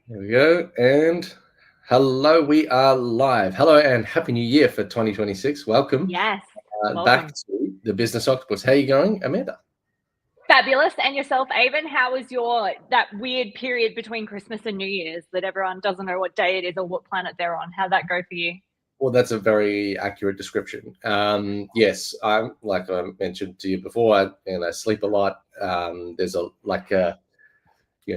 There we go. And hello, we are live. Hello and happy new year for 2026. Welcome Yes, back welcome. to the Business Octopus. How are you going, Amanda? Fabulous. And yourself, Avon, how was that weird period between Christmas and New Year's that everyone doesn't know what day it is or what planet they're on? How'd that go for you? Well, that's a very accurate description. Yes, I'm like I mentioned to you before. I sleep a lot. There's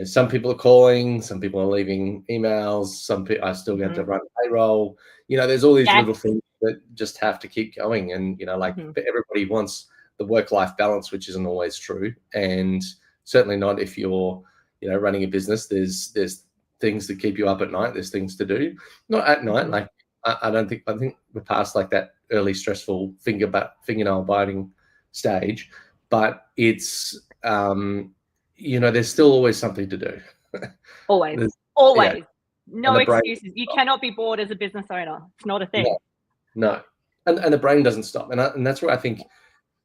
some people are calling, some people are leaving emails. I still get to run payroll. There's all these Yes. little things that just have to keep going. And Mhm. but everybody wants the work-life balance, which isn't always true, and certainly not if you're running a business. There's things that keep you up at night. There's things to do, not at night. Mhm. Like I think we're past like that early stressful fingernail biting stage, but it's there's still always something to do. Always. There's, yeah, Always. and No the brain excuses. You cannot be bored as a business owner. It's not a thing. no, no, and the brain doesn't stop, and that's where I think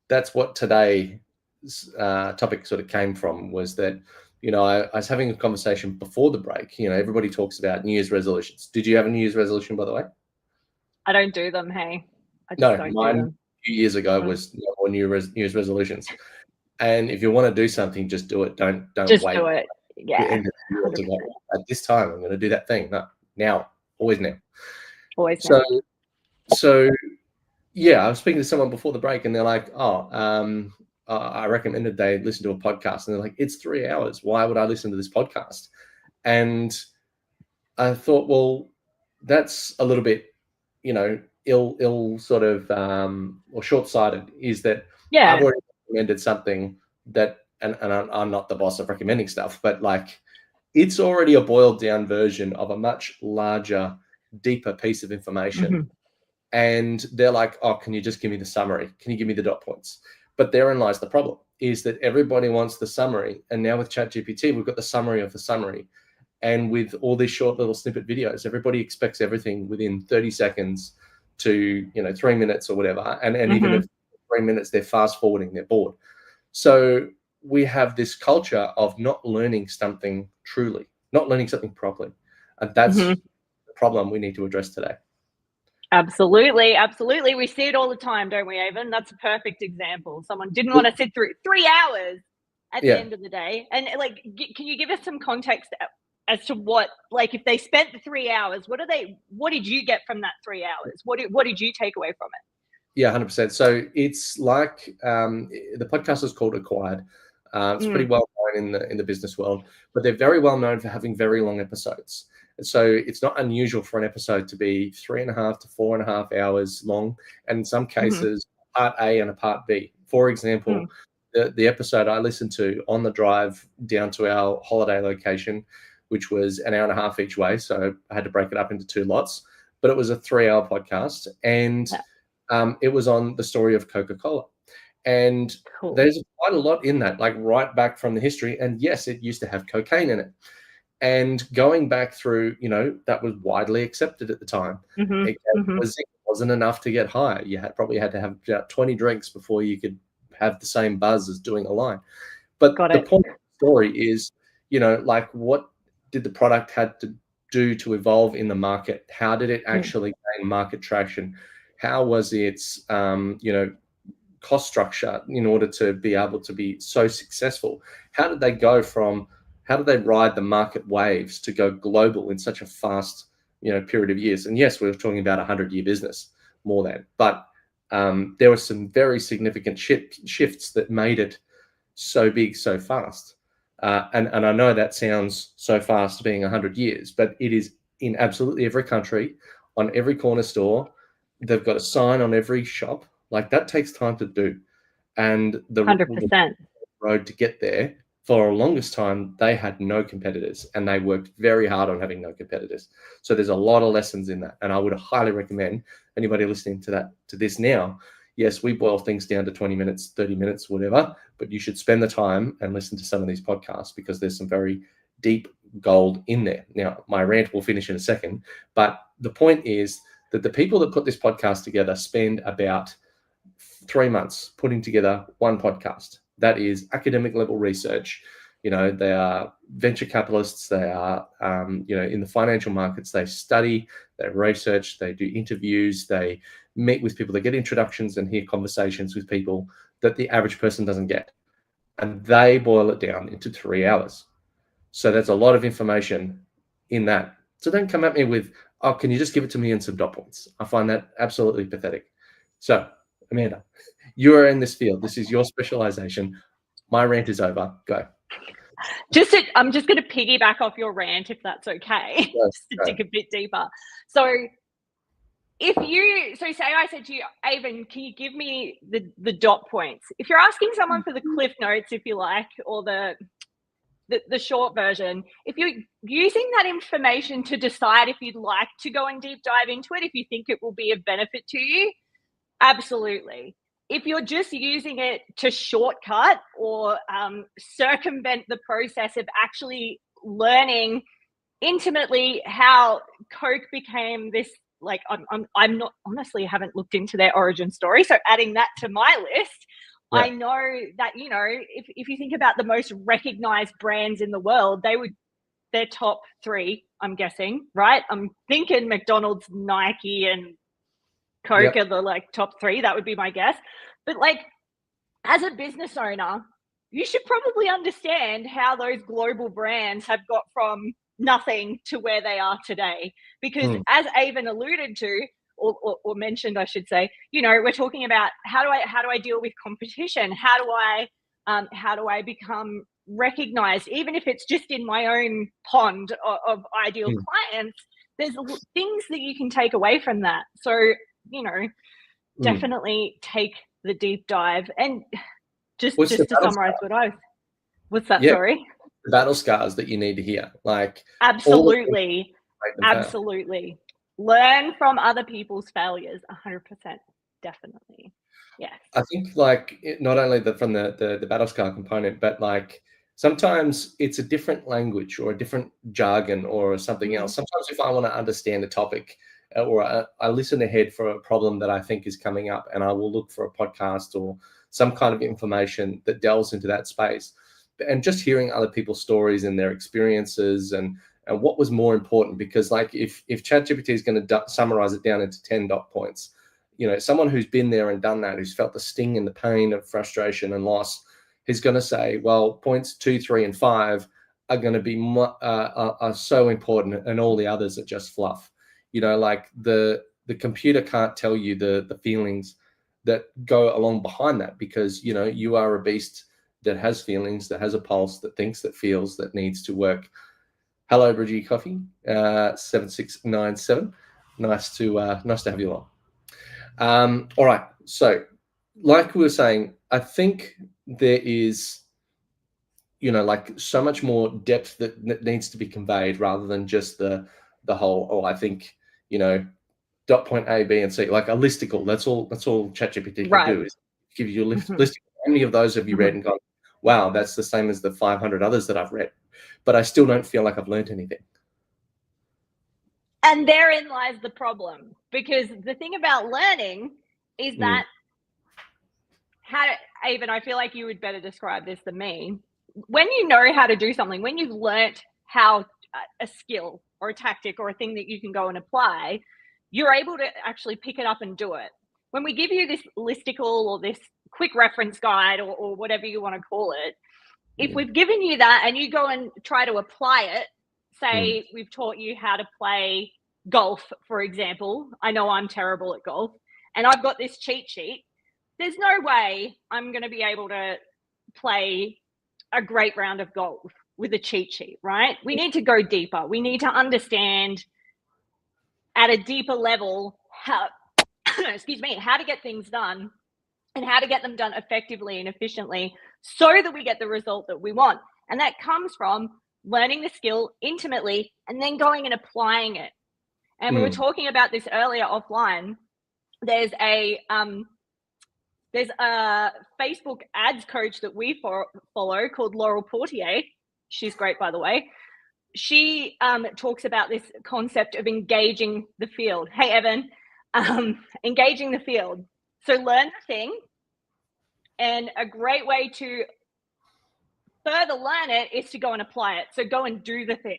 that's what today's topic sort of came from, was that I was having a conversation before the break. Everybody talks about New Year's resolutions. Did you have a New Year's resolution, by the way? I don't do them, hey. I just No, don't do mine them. a few years ago Mm. was no more New Year's resolutions. And if you want to do something, just do it. Don't Just wait do it. the Yeah. end of the year to go, 100%. at this time I'm going to do that thing. No, now, always now. Always So, now. so yeah, I was speaking to someone before the break, and they're like, "Oh, I recommended they listen to a podcast," and they're like, "It's 3 hours. Why would I listen to this podcast?" And I thought, well, that's a little bit, ill sort of or short-sighted. Is that I've Yeah. already recommended something that, and I'm not the boss of recommending stuff, but like it's already a boiled down version of a much larger, deeper piece of information. Mhm. And they're like, "Oh, can you just give me the summary? Can you give me the dot points?" But therein lies the problem, is that everybody wants the summary. And now with ChatGPT, we've got the summary of the summary. And with all these short little snippet videos, everybody expects everything within 30 seconds to 3 minutes or whatever. And even Mhm. if 3 minutes, they're fast forwarding, they're bored. So we have this culture of not learning something truly, not learning something properly. And that's Mhm. the problem we need to address today. Absolutely, absolutely. We see it all the time, don't we, Avon? That's a perfect example. Someone didn't want to sit through 3 hours at the Yeah, end of the day. And like, can you give us some context as to like, if they spent the 3 hours, what did you get from that 3 hours? What did you take away from it? yeah, 100%. So it's like the podcast is called Acquired. It's pretty Mm, well known in the business world, but they're very well known for having very long episodes. And so it's not unusual for an episode to be 3.5 to 4.5 hours long, and in some mm-hmm, cases, part A and a part B. For example, mm, the episode I listened to on the drive down to our holiday location, which was an hour and a half each way, so I had to break it up into two lots, but it was a 3 hour podcast, and yeah, it was on the story of Coca-Cola. And cool. there's quite a lot in that, like right back from the history. And yes, it used to have cocaine in it. And going back through, that was widely accepted at the time. Mm-hmm, mm-hmm, It wasn't enough to get higher. You probably had to have about 20 drinks before you could have the same buzz as doing a line. But got the it. point of the story is, like what did the product had to do to evolve in the market? How did it Mm, actually gain market traction? How was its, cost structure in order to be able to be so successful? How did they go from, how did they ride the market waves to go global in such a fast, period of years? And yes, we were talking about a 100-year business, more than, but there were some very significant shifts that made it so big so fast. And I know that sounds so fast being 100 years, but it is in absolutely every country, on every corner store. They've got a sign on every shop. Like that takes time to do. And the 100%. road to get there, for the longest time, they had no competitors, and they worked very hard on having no competitors. So there's a lot of lessons in that. And I would highly recommend anybody listening to this now. Yes, we boil things down to 20 minutes, 30 minutes, whatever, but you should spend the time and listen to some of these podcasts, because there's some very deep gold in there. Now, my rant will finish in a second, but the point is that the people that put this podcast together spend about 3 months putting together one podcast. That is academic level research. You know, they are venture capitalists. They are, you know, in the financial markets. They study, they research, they do interviews, they meet with people, they get introductions and hear conversations with people that the average person doesn't get. And they boil it down into 3 hours. So there's a lot of information in that. So don't come at me with, oh, can you just give it to me in some dot points? I find that absolutely pathetic. So, Amanda, you are in this field. This is your specialization. My rant is over. Go. I'm just going to piggyback off your rant, if that's okay, just to dig a bit deeper. So say I said to you, Avon, can you give me the dot points? If you're asking someone for the cliff notes, if you like, or the short version, if you're using that information to decide if you'd like to go and deep dive into it, if you think it will be of benefit to you, absolutely. If you're just using it to shortcut or circumvent the process of actually learning intimately how Coke became this, like, I'm not, honestly, haven't looked into their origin story, so adding that to my list. Yeah. I know that, you know, if you think about the most recognized brands in the world, they're top 3, I'm guessing, right? I'm thinking McDonald's, Nike, and Coke are the like top 3. That would be my guess. But like, as a business owner, you should probably understand how those global brands have got from nothing to where they are today. Because as Avon alluded to, or mentioned, I should say, you know, we're talking about how do I deal with competition? How do I become recognized, even if it's just in my own pond of ideal clients? There's things that you can take away from that. So, you know, definitely take the deep dive. And just to summarize what's that? Yeah, sorry? The battle scars that you need to hear. Like, absolutely. Learn from other people's failures. 100%. Definitely. Yes. I think, like, not only from the battle scar component, but like sometimes it's a different language or a different jargon or something else. Sometimes if I want to understand a topic, or I listen ahead for a problem that I think is coming up, and I will look for a podcast or some kind of information that delves into that space. And just hearing other people's stories and their experiences and what was more important, because like if ChatGPT is going to summarize it down into 10 dot points, you know, someone who's been there and done that, who's felt the sting and the pain of frustration and loss, is going to say, well, points 2, 3, and 5 are going to be are so important, and all the others are just fluff. You know, like the computer can't tell you the feelings that go along behind that, because, you know, you are a beast that has feelings, that has a pulse, that thinks, that feels, that needs to work. Hello, Bridgie Coffee, 7697. Nice to have you on. All right. So, like we were saying, I think there is, you know, like so much more depth that needs to be conveyed, rather than just the whole, oh, I think, you know, dot point A, B, and C, like a listicle. That's all ChatGPT can do, is give you a listicle. How many of those have you read and gone, wow, that's the same as the 500 others that I've read, but I still don't feel like I've learned anything? And therein lies the problem, because the thing about learning is that Avon, I feel like you would better describe this than me. When you know how to do something, when you've learnt how a skill or a tactic or a thing that you can go and apply, you're able to actually pick it up and do it. When we give you this listicle or this quick reference guide or whatever you want to call it, if we've given you that and you go and try to apply it, say we've taught you how to play golf, for example. I know I'm terrible at golf, and I've got this cheat sheet. There's no way I'm going to be able to play a great round of golf with a cheat sheet, right? We need to go deeper. We need to understand at a deeper level how, how to get things done and how to get them done effectively and efficiently so that we get the result that we want. And that comes from learning the skill intimately and then going and applying it. And we were talking about this earlier offline. There's a Facebook ads coach that we follow called Laurel Portier. She's great, by the way. She talks about this concept of engaging the field. Hey, Evan, engaging the field. So learn the thing, and a great way to further learn it is to go and apply it. So go and do the thing.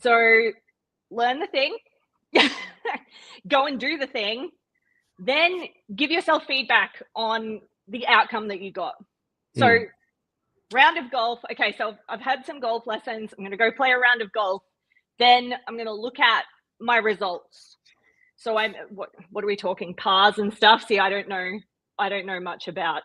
So learn the thing, go and do the thing, then give yourself feedback on the outcome that you got. So round of golf. Okay, so I've had some golf lessons. I'm going to go play a round of golf. Then I'm going to look at my results. So what are we talking? Pars and stuff. See, I don't know much about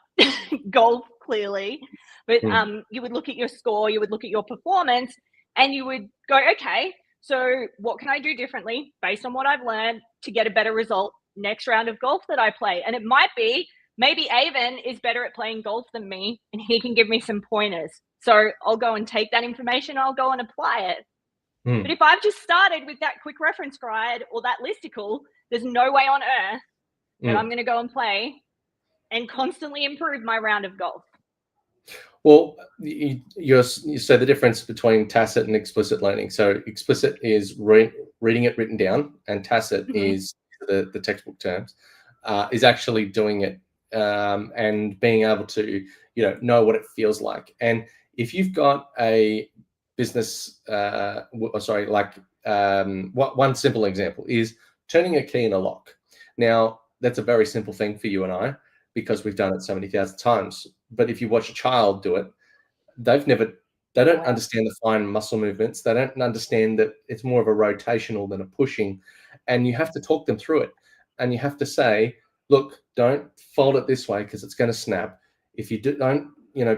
golf clearly, but you would look at your score, you would look at your performance, and you would go, okay, so what can I do differently based on what I've learned to get a better result next round of golf that I play? And it might be, maybe Avon is better at playing golf than me and he can give me some pointers. So I'll go and take that information, I'll go and apply it. But if I've just started with that quick reference guide or that listicle, there's no way on earth that I'm going to go and play and constantly improve my round of golf. Well, you say the difference between tacit and explicit learning. So explicit is reading it written down, and tacit is the textbook terms, is actually doing it and being able to know what it feels like. And if you've got a business, one simple example is turning a key in a lock. Now, that's a very simple thing for you and I, because we've done it so many thousand times. But if you watch a child do it, they don't understand the fine muscle movements. They don't understand that it's more of a rotational than a pushing. And you have to talk them through it. And you have to say, look, don't fold it this way because it's going to snap. If you don't,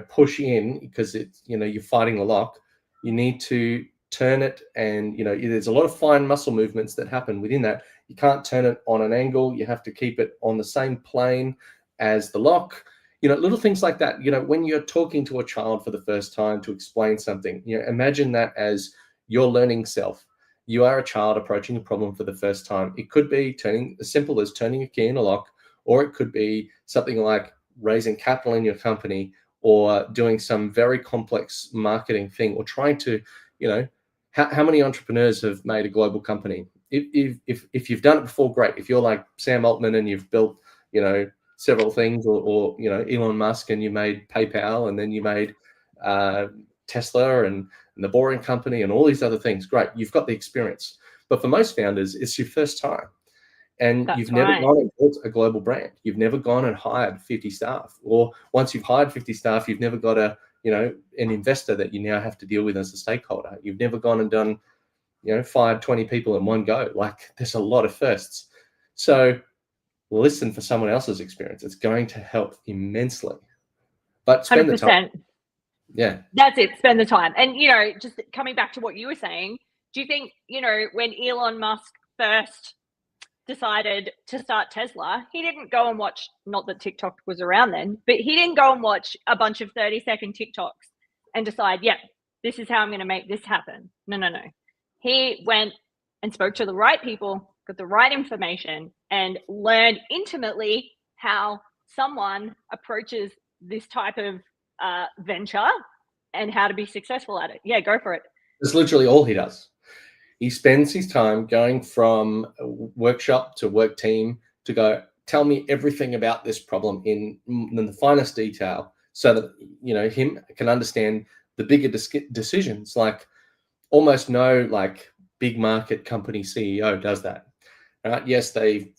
push in because it's, you're fighting the lock, you need to turn it. And, there's a lot of fine muscle movements that happen within that. You can't turn it on an angle. You have to keep it on the same plane as the lock. Little things like that. When you're talking to a child for the first time to explain something, imagine that as your learning self. You are a child approaching a problem for the first time. It could be as simple as turning a key in a lock, or it could be something like raising capital in your company, or doing some very complex marketing thing, or trying to, how many entrepreneurs have made a global company? If you've done it before, great. If you're like Sam Altman and you've built, several things, or Elon Musk and you made PayPal, and then you made Tesla and the Boring Company and all these other things, great, you've got the experience. But for most founders, it's your first time, and you've never gone and built a global brand. You've never gone and hired 50 staff, or once you've hired 50 staff, you've never got an investor that you now have to deal with as a stakeholder. You've never gone and done fired 20 people in one go. Like, there's a lot of firsts. So listen for someone else's experience. It's going to help immensely. But spend 100%. The time. Yeah. That's it. Spend the time. And, just coming back to what you were saying, do you think, when Elon Musk first decided to start Tesla, he didn't go and watch, not that TikTok was around then, but he didn't go and watch a bunch of 30-second TikToks and decide, this is how I'm going to make this happen. No. He went and spoke to the right people, got the right information, and learned intimately how someone approaches this type of venture and how to be successful at it. Yeah, go for it. That's literally all he does. He spends his time going from workshop to work team to go, tell me everything about this problem in the finest detail, so that him can understand the bigger decisions. Like, almost no big market company CEO does that. Yes, they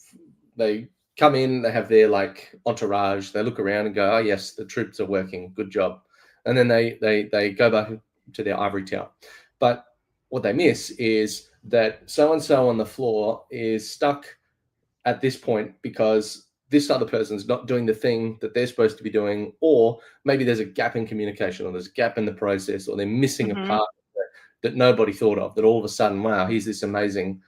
come in, they have their entourage, they look around and go, oh yes, the troops are working, good job. And then they go back to their ivory tower. But what they miss is that so-and-so on the floor is stuck at this point because this other person's not doing the thing that they're supposed to be doing, or maybe there's a gap in communication, or there's a gap in the process, or they're missing a part that nobody thought of, that all of a sudden, wow, here's this amazing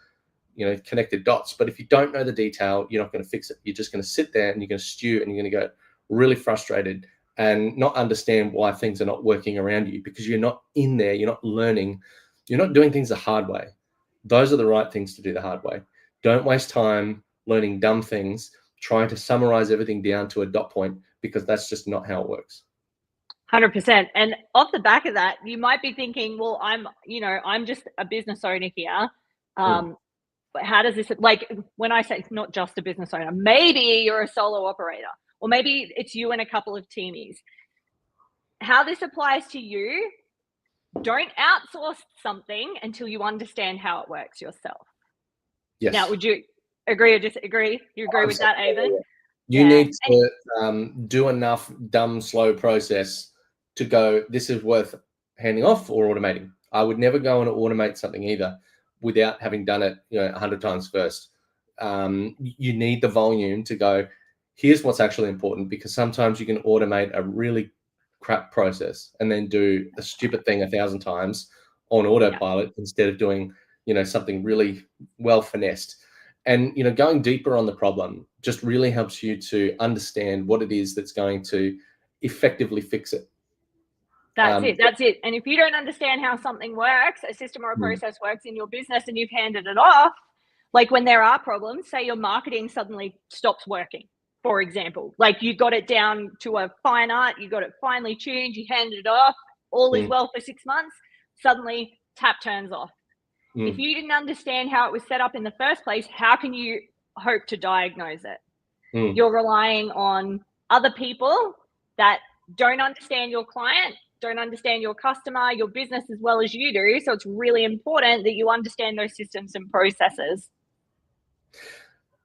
connected dots. But if you don't know the detail, you're not going to fix it. You're just going to sit there and you're going to stew, and you're going to get really frustrated and not understand why things are not working around you, because you're not in there, you're not learning, you're not doing things the hard way. Those are the right things to do the hard way. Don't waste time learning dumb things, trying to summarize everything down to a dot point, because that's just not how it works. 100%. And off the back of that, you might be thinking, well, I'm just a business owner here. But how does this, when I say it's not just a business owner, maybe you're a solo operator, or maybe it's you and a couple of teamies. how this applies to you, don't outsource something until you understand how it works yourself. Yes. Now, would you agree or disagree? You agree with that, Avon? You need to do enough dumb, slow process to go, this is worth handing off or automating. I would never go and automate something either without having done it 100 times first. You need the volume to go, here's what's actually important, because sometimes you can automate a really crap process and then do a stupid thing 1,000 times on autopilot instead of doing something really well finessed. And going deeper on the problem just really helps you to understand what it is that's going to effectively fix it. That's it. And if you don't understand how something works, a system or a process works in your business, and you've handed it off, like when there are problems, say your marketing suddenly stops working, for example, like you got it down to a fine art, you got it finely tuned, you handed it off, all is well for 6 months, suddenly tap turns off. If you didn't understand how it was set up in the first place, how can you hope to diagnose it? You're relying on other people that don't understand your client, don't understand your customer, your business as well as you do. So it's really important that you understand those systems and processes.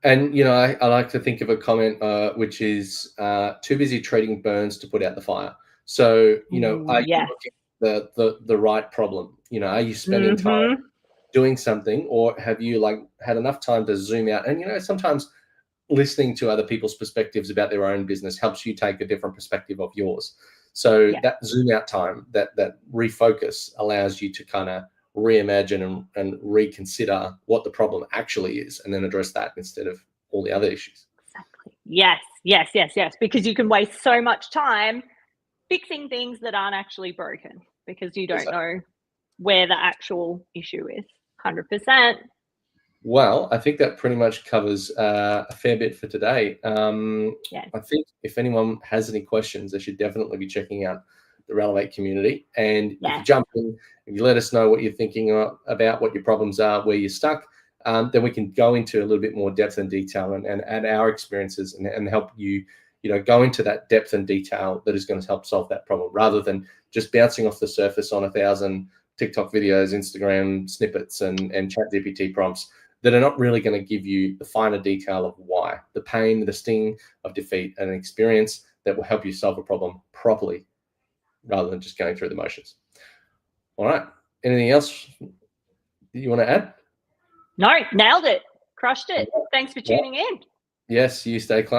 And, I like to think of a comment, which is too busy treating burns to put out the fire. So, are you looking at the right problem? Are you spending time doing something, or have you had enough time to zoom out? And, sometimes listening to other people's perspectives about their own business helps you take a different perspective of yours. So that zoom out time, that refocus allows you to kind of reimagine and reconsider what the problem actually is, and then address that instead of all the other issues. Exactly. Yes. Because you can waste so much time fixing things that aren't actually broken because you don't know where the actual issue is. 100%. Well, I think that pretty much covers a fair bit for today. I think if anyone has any questions, they should definitely be checking out the Relevate community. And if you jump in, if you let us know what you're thinking about, what your problems are, where you're stuck, then we can go into a little bit more depth and detail and add our experiences and help you, go into that depth and detail that is going to help solve that problem, rather than just bouncing off the surface on 1,000 TikTok videos, Instagram snippets, and ChatGPT prompts that are not really going to give you the finer detail of why, the pain, the sting of defeat, and an experience that will help you solve a problem properly, rather than just going through the motions. All right. Anything else you want to add? No, nailed it. Crushed it. Thanks for tuning in. Yes, you stay close.